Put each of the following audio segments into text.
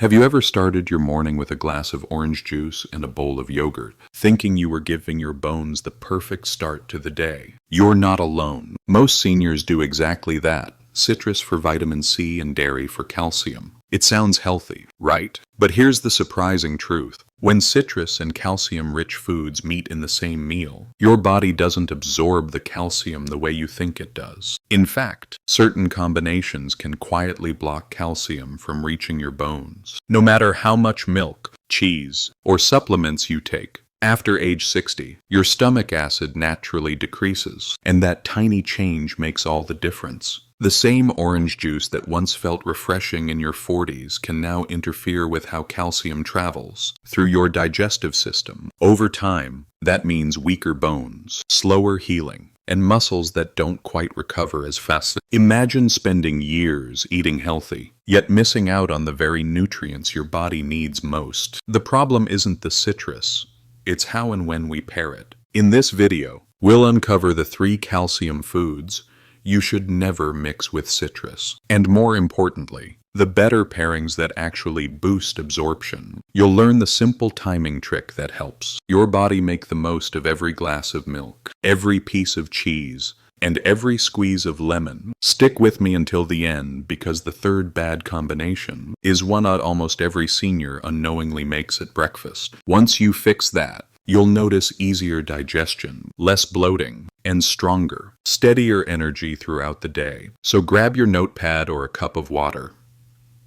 Have you ever started your morning with a glass of orange juice and a bowl of yogurt, thinking you were giving your bones the perfect start to the day? You're not alone. Most seniors do exactly that. Citrus for vitamin C and dairy for calcium. It sounds healthy, right? But here's the surprising truth. When citrus and calcium-rich foods meet in the same meal, your body doesn't absorb the calcium the way you think it does. In fact, certain combinations can quietly block calcium from reaching your bones. No matter how much milk, cheese, or supplements you take, after age 60, your stomach acid naturally decreases, and that tiny change makes all the difference. The same orange juice that once felt refreshing in your 40s can now interfere with how calcium travels through your digestive system. Over time, that means weaker bones, slower healing, and muscles that don't quite recover as fast. Imagine spending years eating healthy, yet missing out on the very nutrients your body needs most. The problem isn't the citrus, it's how and when we pair it. In this video, we'll uncover the 3 calcium foods you should never mix with citrus. And more importantly, the better pairings that actually boost absorption. You'll learn the simple timing trick that helps your body make the most of every glass of milk, every piece of cheese, and every squeeze of lemon. Stick with me until the end, because the third bad combination is one that almost every senior unknowingly makes at breakfast. Once you fix that, you'll notice easier digestion, less bloating, and stronger, steadier energy throughout the day. So grab your notepad or a cup of water.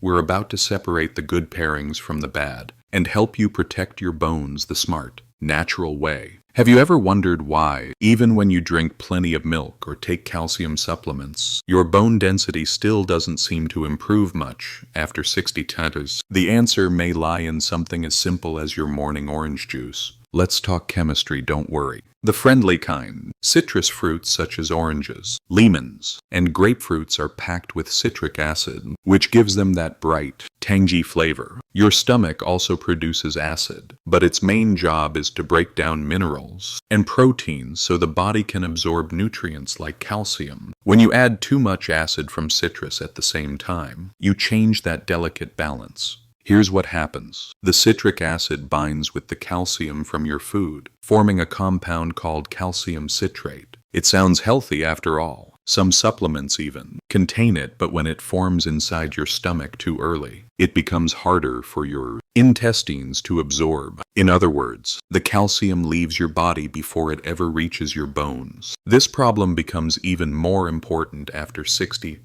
We're about to separate the good pairings from the bad and help you protect your bones the smart, natural way. Have you ever wondered why, even when you drink plenty of milk or take calcium supplements, your bone density still doesn't seem to improve much after 60 years? The answer may lie in something as simple as your morning orange juice. Let's talk chemistry, don't worry. The friendly kind. Citrus fruits such as oranges, lemons, and grapefruits are packed with citric acid, which gives them that bright, tangy flavor. Your stomach also produces acid, but its main job is to break down minerals and proteins so the body can absorb nutrients like calcium. When you add too much acid from citrus at the same time, you change that delicate balance. Here's what happens. The citric acid binds with the calcium from your food, forming a compound called calcium citrate. It sounds healthy after all. Some supplements even contain it, but when it forms inside your stomach too early, it becomes harder for your intestines to absorb. In other words, the calcium leaves your body before it ever reaches your bones. This problem becomes even more important after 60.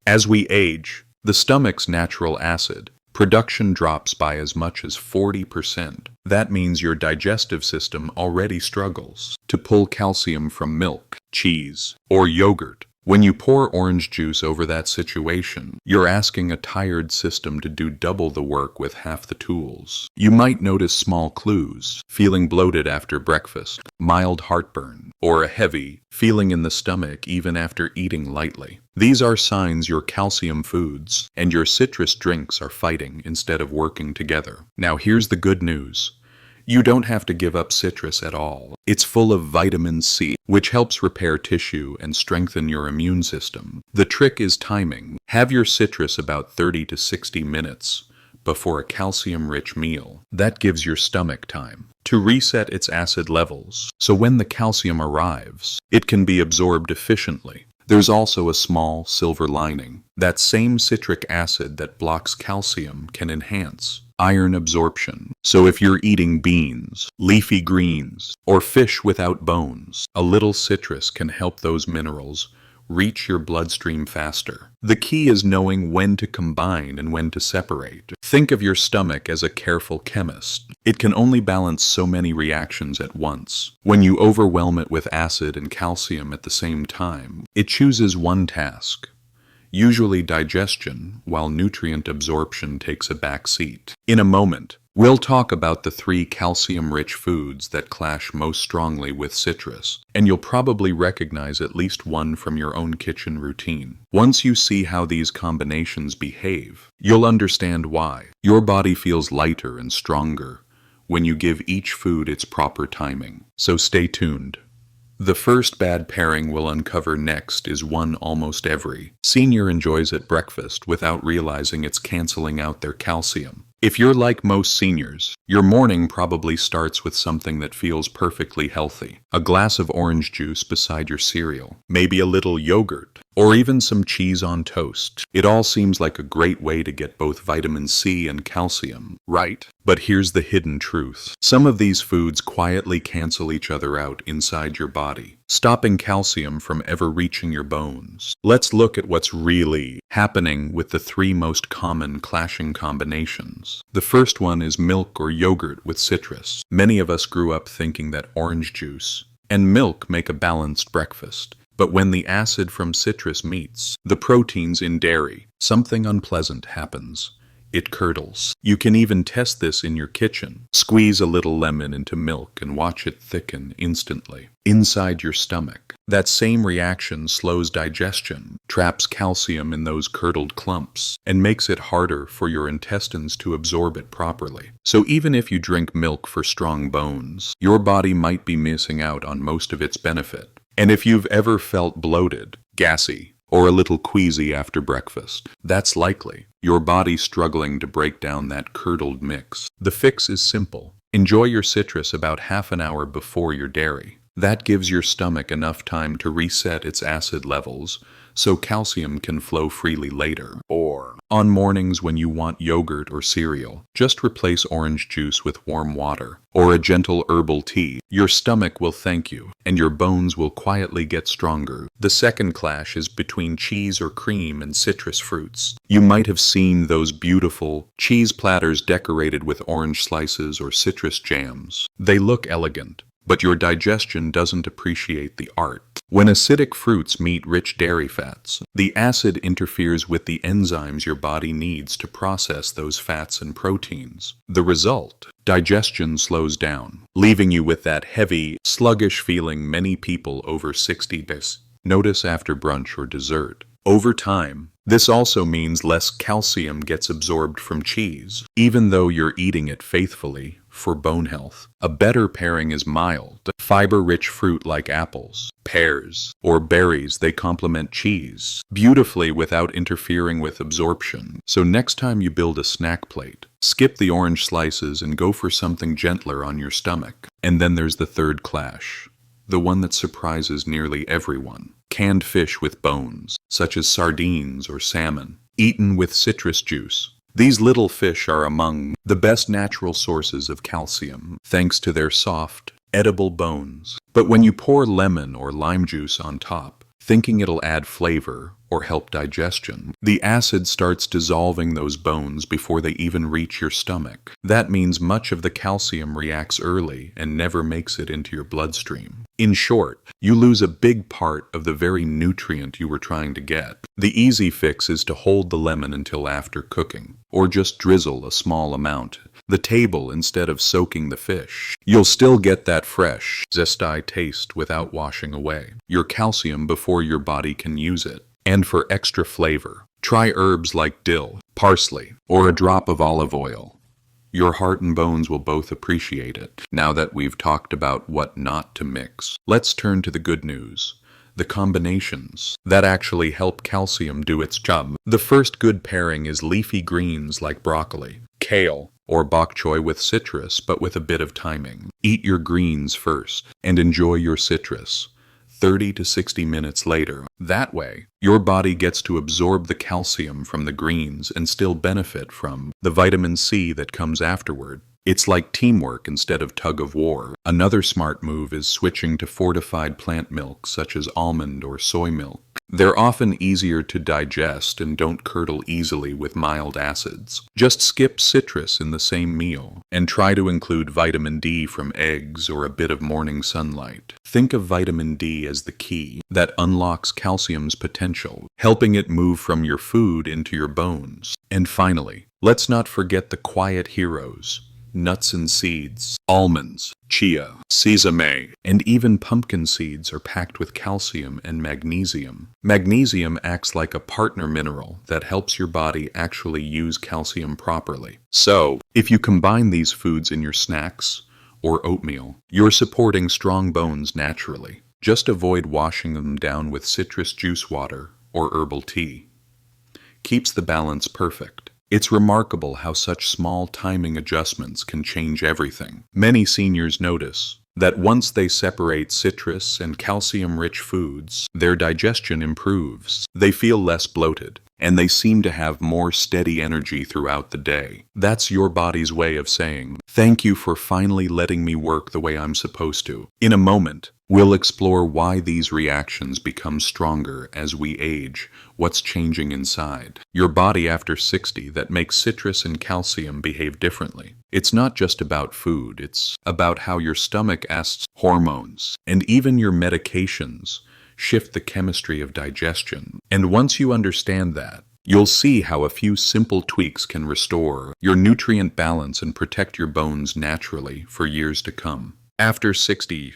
As we age, the stomach's natural acid production drops by as much as 40%. That means your digestive system already struggles to pull calcium from milk, cheese, or yogurt. When you pour orange juice over that situation, you're asking a tired system to do double the work with half the tools. You might notice small clues: feeling bloated after breakfast, mild heartburn, or a heavy feeling in the stomach even after eating lightly. These are signs your calcium foods and your citrus drinks are fighting instead of working together. Now here's the good news. You don't have to give up citrus at all. It's full of vitamin C, which helps repair tissue and strengthen your immune system. The trick is timing. Have your citrus about 30 to 60 minutes before a calcium-rich meal. That gives your stomach time to reset its acid levels, so when the calcium arrives, it can be absorbed efficiently. There's also a small silver lining. That same citric acid that blocks calcium can enhance iron absorption. So if you're eating beans, leafy greens, or fish without bones, a little citrus can help those minerals reach your bloodstream faster. The key is knowing when to combine and when to separate. Think of your stomach as a careful chemist. It can only balance so many reactions at once. When you overwhelm it with acid and calcium at the same time, it chooses one task, usually digestion, while nutrient absorption takes a back seat. In a moment, we'll talk about the 3 calcium-rich foods that clash most strongly with citrus, and you'll probably recognize at least one from your own kitchen routine. Once you see how these combinations behave, you'll understand why your body feels lighter and stronger when you give each food its proper timing. So stay tuned. The first bad pairing we'll uncover next is one almost every senior enjoys at breakfast without realizing it's canceling out their calcium. If you're like most seniors, your morning probably starts with something that feels perfectly healthy. A glass of orange juice beside your cereal, maybe a little yogurt, or even some cheese on toast. It all seems like a great way to get both vitamin C and calcium, right? But here's the hidden truth. Some of these foods quietly cancel each other out inside your body, stopping calcium from ever reaching your bones. Let's look at what's really happening with the three most common clashing combinations. The first one is milk or yogurt with citrus. Many of us grew up thinking that orange juice and milk make a balanced breakfast. But when the acid from citrus meets the proteins in dairy, something unpleasant happens. It curdles. You can even test this in your kitchen. Squeeze a little lemon into milk and watch it thicken instantly inside your stomach. That same reaction slows digestion, traps calcium in those curdled clumps, and makes it harder for your intestines to absorb it properly. So even if you drink milk for strong bones, your body might be missing out on most of its benefit. And if you've ever felt bloated, gassy, or a little queasy after breakfast, that's likely your body struggling to break down that curdled mix. The fix is simple. Enjoy your citrus about half an hour before your dairy. That gives your stomach enough time to reset its acid levels so calcium can flow freely later. Or, on mornings when you want yogurt or cereal, just replace orange juice with warm water or a gentle herbal tea. Your stomach will thank you, and your bones will quietly get stronger. The second clash is between cheese or cream and citrus fruits. You might have seen those beautiful cheese platters decorated with orange slices or citrus jams. They look elegant, but your digestion doesn't appreciate the art. When acidic fruits meet rich dairy fats, the acid interferes with the enzymes your body needs to process those fats and proteins. The result? Digestion slows down, leaving you with that heavy, sluggish feeling many people over 60 notice after brunch or dessert. Over time, this also means less calcium gets absorbed from cheese, even though you're eating it faithfully for bone health. A better pairing is mild, fiber-rich fruit like apples, pears, or berries. They complement cheese beautifully without interfering with absorption. So next time you build a snack plate, skip the orange slices and go for something gentler on your stomach. And then there's the third clash, the one that surprises nearly everyone. Canned fish with bones, such as sardines or salmon, eaten with citrus juice. These little fish are among the best natural sources of calcium, thanks to their soft, edible bones. But when you pour lemon or lime juice on top, thinking it'll add flavor or help digestion, the acid starts dissolving those bones before they even reach your stomach. That means much of the calcium reacts early and never makes it into your bloodstream. In short, you lose a big part of the very nutrient you were trying to get. The easy fix is to hold the lemon until after cooking, or just drizzle a small amount the table instead of soaking the fish. You'll still get that fresh, zesty taste without washing away your calcium before your body can use it. And for extra flavor, try herbs like dill, parsley, or a drop of olive oil. Your heart and bones will both appreciate it. Now that we've talked about what not to mix, let's turn to the good news. The combinations that actually help calcium do its job. The first good pairing is leafy greens like broccoli, kale, or bok choy with citrus, but with a bit of timing. Eat your greens first and enjoy your citrus 30 to 60 minutes later. That way, your body gets to absorb the calcium from the greens and still benefit from the vitamin C that comes afterward. It's like teamwork instead of tug of war. Another smart move is switching to fortified plant milk such as almond or soy milk. They're often easier to digest and don't curdle easily with mild acids. Just skip citrus in the same meal and try to include vitamin D from eggs or a bit of morning sunlight. Think of vitamin D as the key that unlocks calcium's potential, helping it move from your food into your bones. And finally, let's not forget the quiet heroes. Nuts and seeds, almonds, chia, sesame, and even pumpkin seeds are packed with calcium and magnesium. Magnesium acts like a partner mineral that helps your body actually use calcium properly. So, if you combine these foods in your snacks or oatmeal, you're supporting strong bones naturally. Just avoid washing them down with citrus juice water or herbal tea. Keeps the balance perfect. It's remarkable how such small timing adjustments can change everything. Many seniors notice that once they separate citrus and calcium-rich foods, their digestion improves. They feel less bloated, and they seem to have more steady energy throughout the day. That's your body's way of saying, "Thank you for finally letting me work the way I'm supposed to." In a moment, we'll explore why these reactions become stronger as we age, what's changing inside your body after 60 that makes citrus and calcium behave differently. It's not just about food, it's about how your stomach acids, hormones, and even your medications shift the chemistry of digestion. And once you understand that, you'll see how a few simple tweaks can restore your nutrient balance and protect your bones naturally for years to come. After 60,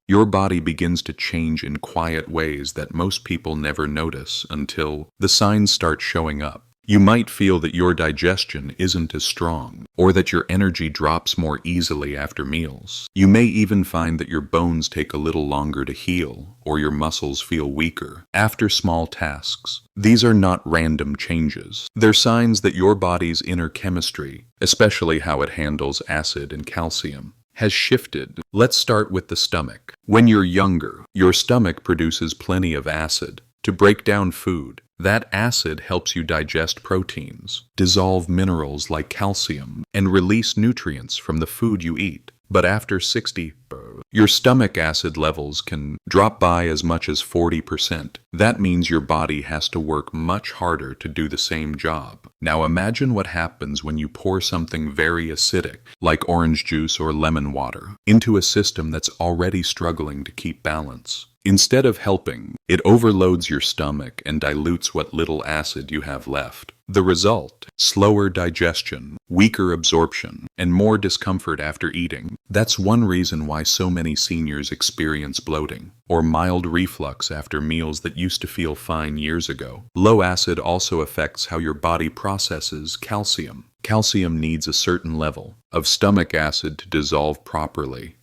your body begins to change in quiet ways that most people never notice until the signs start showing up. You might feel that your digestion isn't as strong, or that your energy drops more easily after meals. You may even find that your bones take a little longer to heal, or your muscles feel weaker after small tasks. These are not random changes. They're signs that your body's inner chemistry, especially how it handles acid and calcium, has shifted. Let's start with the stomach. When you're younger, your stomach produces plenty of acid to break down food. That acid helps you digest proteins, dissolve minerals like calcium, and release nutrients from the food you eat. But after 60, your stomach acid levels can drop by as much as 40%. That means your body has to work much harder to do the same job. Now imagine what happens when you pour something very acidic, like orange juice or lemon water, into a system that's already struggling to keep balance. Instead of helping, it overloads your stomach and dilutes what little acid you have left. The result: slower digestion, weaker absorption, and more discomfort after eating. That's one reason why so many seniors experience bloating or mild reflux after meals that used to feel fine years ago. Low acid also affects how your body processes calcium. Calcium needs a certain level of stomach acid to dissolve properly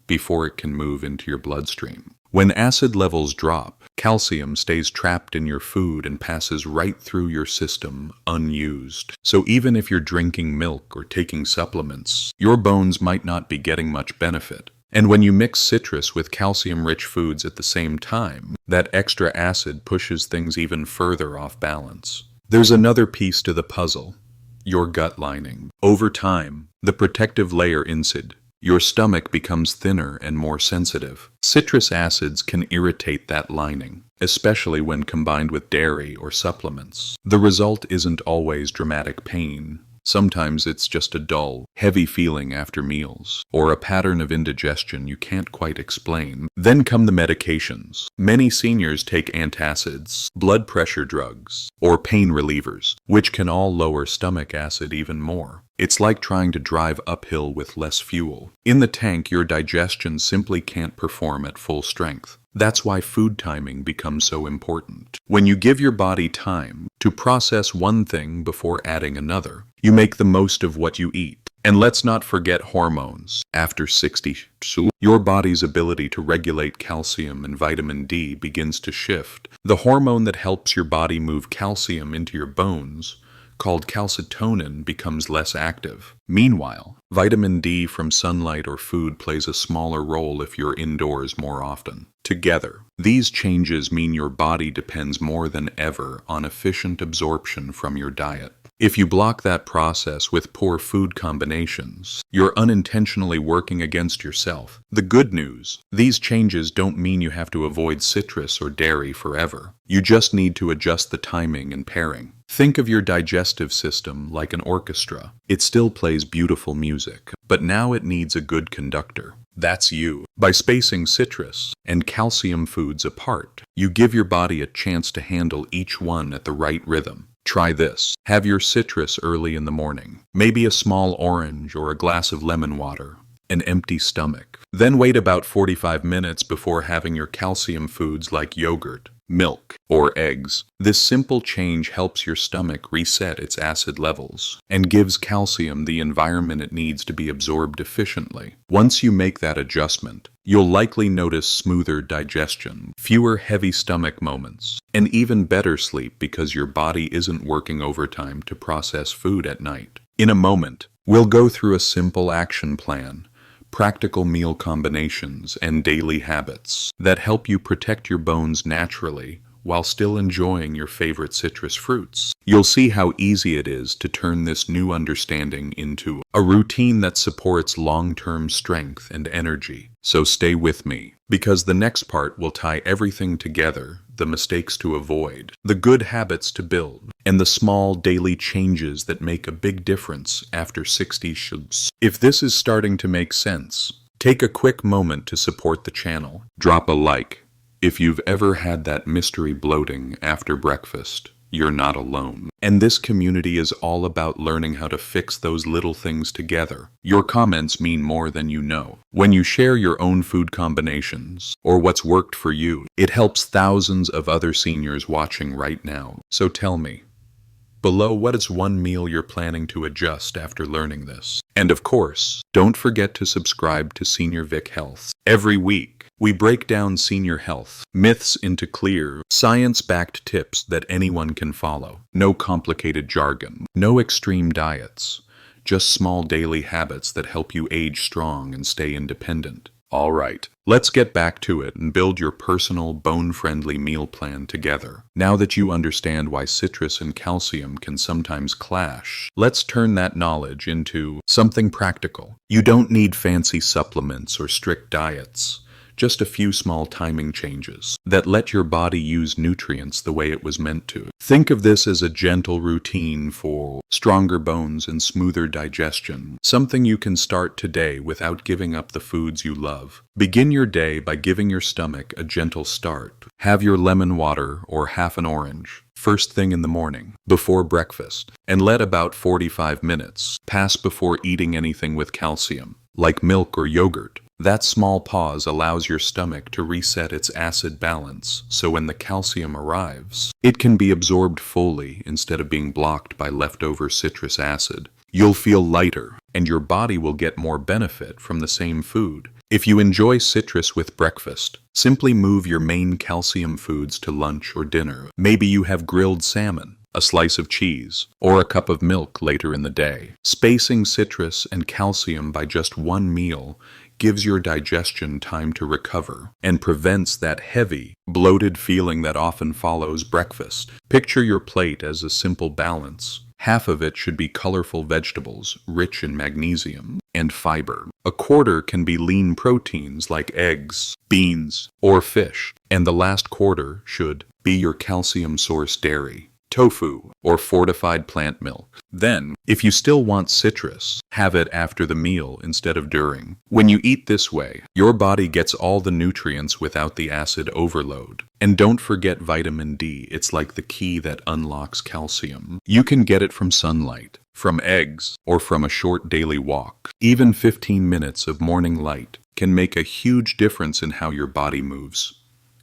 before it can move into your bloodstream. When acid levels drop, calcium stays trapped in your food and passes right through your system unused. So even if you're drinking milk or taking supplements, your bones might not be getting much benefit. And when you mix citrus with calcium-rich foods at the same time, that extra acid pushes things even further off balance. There's another piece to the puzzle: your gut lining. Over time, the protective layer inside your stomach becomes thinner and more sensitive. Citrus acids can irritate that lining, especially when combined with dairy or supplements. The result isn't always dramatic pain. Sometimes it's just a dull, heavy feeling after meals, or a pattern of indigestion you can't quite explain. Then come the medications. Many seniors take antacids, blood pressure drugs, or pain relievers, which can all lower stomach acid even more. It's like trying to drive uphill with less fuel. In the tank, your digestion simply can't perform at full strength. That's why food timing becomes so important. When you give your body time to process one thing before adding another, you make the most of what you eat. And let's not forget hormones. After 60, your body's ability to regulate calcium and vitamin D begins to shift. The hormone that helps your body move calcium into your bones, called calcitonin, becomes less active. Meanwhile, vitamin D from sunlight or food plays a smaller role if you're indoors more often. Together, these changes mean your body depends more than ever on efficient absorption from your diet. If you block that process with poor food combinations, you're unintentionally working against yourself. The good news: these changes don't mean you have to avoid citrus or dairy forever. You just need to adjust the timing and pairing. Think of your digestive system like an orchestra. It still plays beautiful music, but now it needs a good conductor. That's you. By spacing citrus and calcium foods apart, you give your body a chance to handle each one at the right rhythm. Try this. Have your citrus early in the morning, maybe a small orange or a glass of lemon water, an empty stomach. Then wait about 45 minutes before having your calcium foods like yogurt, milk, or eggs. This simple change helps your stomach reset its acid levels and gives calcium the environment it needs to be absorbed efficiently. Once you make that adjustment, you'll likely notice smoother digestion, fewer heavy stomach moments, and even better sleep because your body isn't working overtime to process food at night. In a moment, we'll go through a simple action plan, practical meal combinations, and daily habits that help you protect your bones naturally while still enjoying your favorite citrus fruits. You'll see how easy it is to turn this new understanding into a routine that supports long-term strength and energy. So stay with me, because the next part will tie everything together: the mistakes to avoid, the good habits to build, and the small daily changes that make a big difference after 60 shots. If this is starting to make sense, take a quick moment to support the channel. Drop a like. If you've ever had that mystery bloating after breakfast, you're not alone. And this community is all about learning how to fix those little things together. Your comments mean more than you know. When you share your own food combinations, or what's worked for you, it helps thousands of other seniors watching right now. So tell me below, what is one meal you're planning to adjust after learning this? And of course, don't forget to subscribe to Senior Vic Health. Every week, we break down senior health myths into clear, science-backed tips that anyone can follow. No complicated jargon, no extreme diets, just small daily habits that help you age strong and stay independent. All right, let's get back to it and build your personal bone-friendly meal plan together. Now that you understand why citrus and calcium can sometimes clash, let's turn that knowledge into something practical. You don't need fancy supplements or strict diets. Just a few small timing changes that let your body use nutrients the way it was meant to. Think of this as a gentle routine for stronger bones and smoother digestion. Something you can start today without giving up the foods you love. Begin your day by giving your stomach a gentle start. Have your lemon water or half an orange first thing in the morning, before breakfast, and let about 45 minutes pass before eating anything with calcium, like milk or yogurt. That small pause allows your stomach to reset its acid balance, so when the calcium arrives, it can be absorbed fully instead of being blocked by leftover citrus acid. You'll feel lighter, and your body will get more benefit from the same food. If you enjoy citrus with breakfast, simply move your main calcium foods to lunch or dinner. Maybe you have grilled salmon, a slice of cheese, or a cup of milk later in the day. Spacing citrus and calcium by just one meal gives your digestion time to recover and prevents that heavy, bloated feeling that often follows breakfast. Picture your plate as a simple balance. Half of it should be colorful vegetables, rich in magnesium and fiber. A quarter can be lean proteins like eggs, beans, or fish. And the last quarter should be your calcium source: dairy, tofu, or fortified plant milk. Then, if you still want citrus, have it after the meal instead of during. When you eat this way, your body gets all the nutrients without the acid overload. And don't forget vitamin D. It's like the key that unlocks calcium. You can get it from sunlight, from eggs, or from a short daily walk. Even 15 minutes of morning light can make a huge difference in how your body moves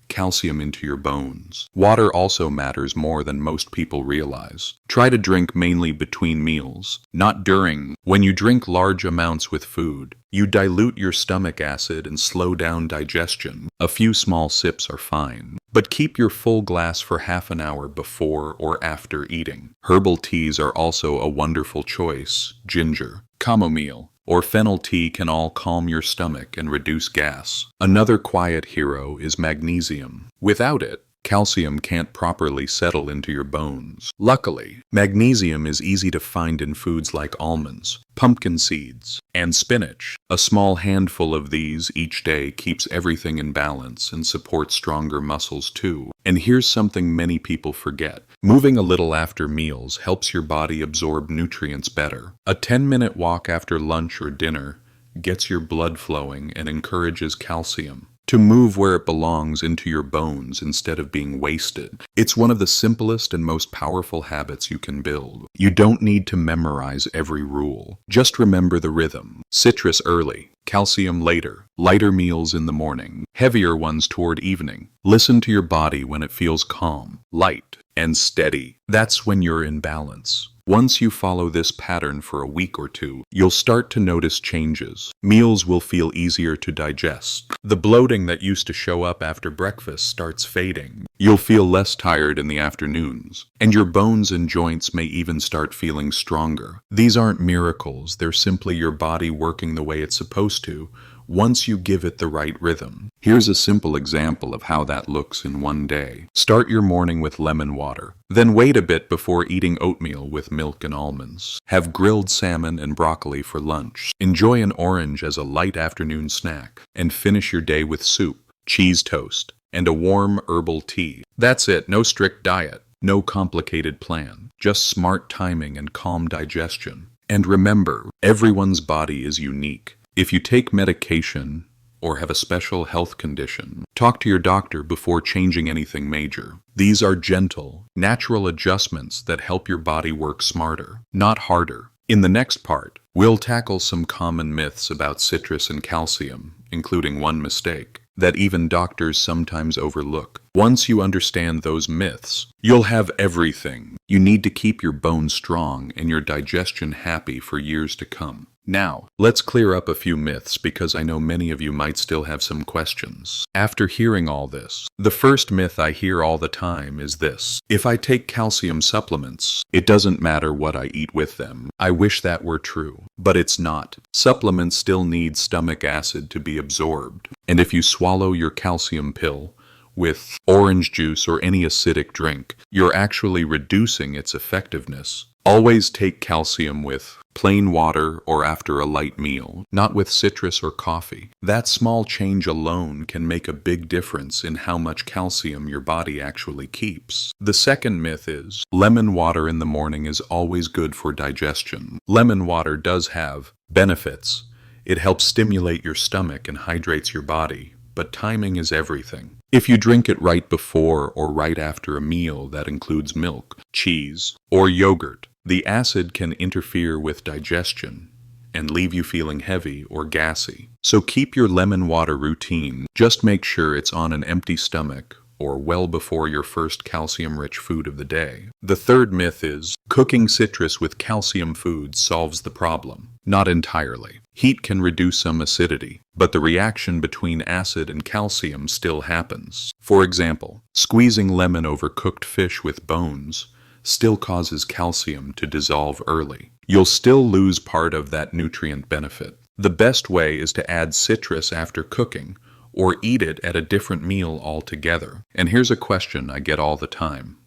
calcium into your bones. Water also matters more than most people realize. Try to drink mainly between meals, not during. When you drink large amounts with food, you dilute your stomach acid and slow down digestion. A few small sips are fine, but keep your full glass for half an hour before or after eating. Herbal teas are also a wonderful choice. Ginger, chamomile, or fennel tea can all calm your stomach and reduce gas. Another quiet hero is magnesium. Without it, calcium can't properly settle into your bones. Luckily, magnesium is easy to find in foods like almonds, pumpkin seeds, and spinach. A small handful of these each day keeps everything in balance and supports stronger muscles too. And here's something many people forget. Moving a little after meals helps your body absorb nutrients better. A 10-minute walk after lunch or dinner gets your blood flowing and encourages calcium to move where it belongs into your bones instead of being wasted. It's one of the simplest and most powerful habits you can build. You don't need to memorize every rule. Just remember the rhythm. Citrus early, calcium later, lighter meals in the morning, heavier ones toward evening. Listen to your body when it feels calm, light, and steady. That's when you're in balance. Once you follow this pattern for a week or two, you'll start to notice changes. Meals will feel easier to digest. The bloating that used to show up after breakfast starts fading. You'll feel less tired in the afternoons, and your bones and joints may even start feeling stronger. These aren't miracles, they're simply your body working the way it's supposed to, once you give it the right rhythm. Here's a simple example of how that looks in one day. Start your morning with lemon water. Then wait a bit before eating oatmeal with milk and almonds. Have grilled salmon and broccoli for lunch. Enjoy an orange as a light afternoon snack. And finish your day with soup, cheese toast, and a warm herbal tea. That's it, no strict diet, no complicated plan. Just smart timing and calm digestion. And remember, everyone's body is unique. If you take medication or have a special health condition, talk to your doctor before changing anything major. These are gentle, natural adjustments that help your body work smarter, not harder. In the next part, we'll tackle some common myths about citrus and calcium, including one mistake that even doctors sometimes overlook. Once you understand those myths, you'll have everything you need to keep your bones strong and your digestion happy for years to come. Now, let's clear up a few myths because I know many of you might still have some questions. After hearing all this, the first myth I hear all the time is this: if I take calcium supplements, it doesn't matter what I eat with them. I wish that were true, but it's not. Supplements still need stomach acid to be absorbed, and if you swallow your calcium pill with orange juice or any acidic drink, you're actually reducing its effectiveness. Always take calcium with plain water or after a light meal, not with citrus or coffee. That small change alone can make a big difference in how much calcium your body actually keeps. The second myth is lemon water in the morning is always good for digestion. Lemon water does have benefits. It helps stimulate your stomach and hydrates your body, but timing is everything. If you drink it right before or right after a meal that includes milk, cheese, or yogurt, the acid can interfere with digestion and leave you feeling heavy or gassy. So keep your lemon water routine. Just make sure it's on an empty stomach or well before your first calcium-rich food of the day. The third myth is cooking citrus with calcium foods solves the problem. Not entirely. Heat can reduce some acidity, but the reaction between acid and calcium still happens. For example, squeezing lemon over cooked fish with bones still causes calcium to dissolve early. You'll still lose part of that nutrient benefit. The best way is to add citrus after cooking, or eat it at a different meal altogether. And here's a question I get all the time.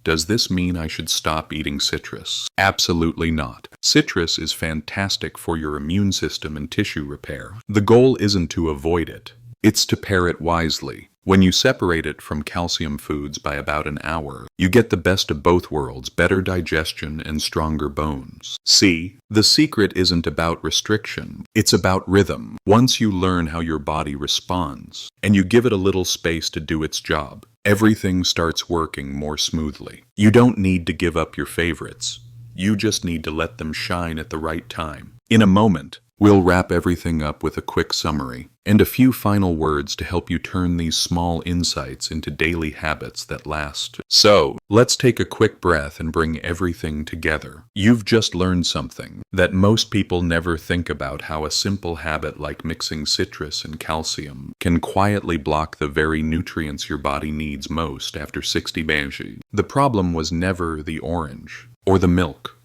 Does this mean I should stop eating citrus? Absolutely not. Citrus is fantastic for your immune system and tissue repair. The goal isn't to avoid it. It's to pair it wisely. When you separate it from calcium foods by about an hour, you get the best of both worlds, better digestion and stronger bones. See, the secret isn't about restriction, it's about rhythm. Once you learn how your body responds, and you give it a little space to do its job, everything starts working more smoothly. You don't need to give up your favorites. You just need to let them shine at the right time. In a moment, we'll wrap everything up with a quick summary and a few final words to help you turn these small insights into daily habits that last. So, let's take a quick breath and bring everything together. You've just learned something that most people never think about: how a simple habit like mixing citrus and calcium can quietly block the very nutrients your body needs most after 60 days. The problem was never the orange or the milk.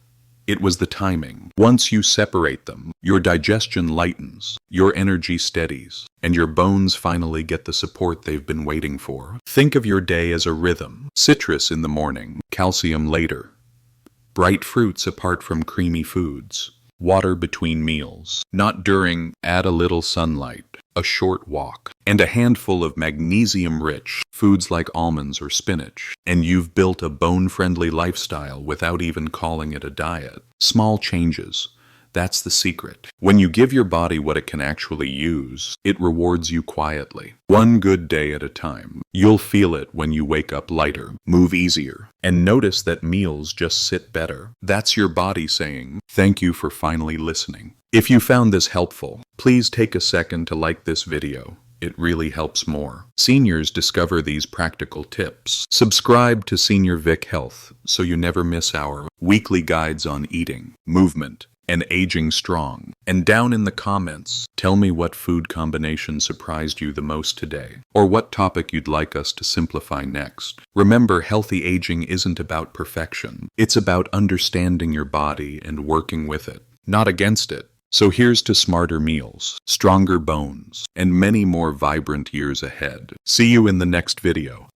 It was the timing. Once you separate them, your digestion lightens, your energy steadies, and your bones finally get the support they've been waiting for. Think of your day as a rhythm. Citrus in the morning, calcium later. Bright fruits apart from creamy foods. Water between meals. Not during. Add a little sunlight, a short walk, and a handful of magnesium-rich foods like almonds or spinach. And you've built a bone-friendly lifestyle without even calling it a diet. Small changes That's the secret. When you give your body what it can actually use, it rewards you quietly. One good day at a time. You'll feel it when you wake up lighter, move easier, and notice that meals just sit better. That's your body saying, "Thank you for finally listening." If you found this helpful, please take a second to like this video. It really helps more seniors discover these practical tips. Subscribe to Senior Vic Health so you never miss our weekly guides on eating, movement, and aging strong. And down in the comments, tell me what food combination surprised you the most today, or what topic you'd like us to simplify next. Remember, healthy aging isn't about perfection. It's about understanding your body and working with it, not against it. So here's to smarter meals, stronger bones, and many more vibrant years ahead. See you in the next video.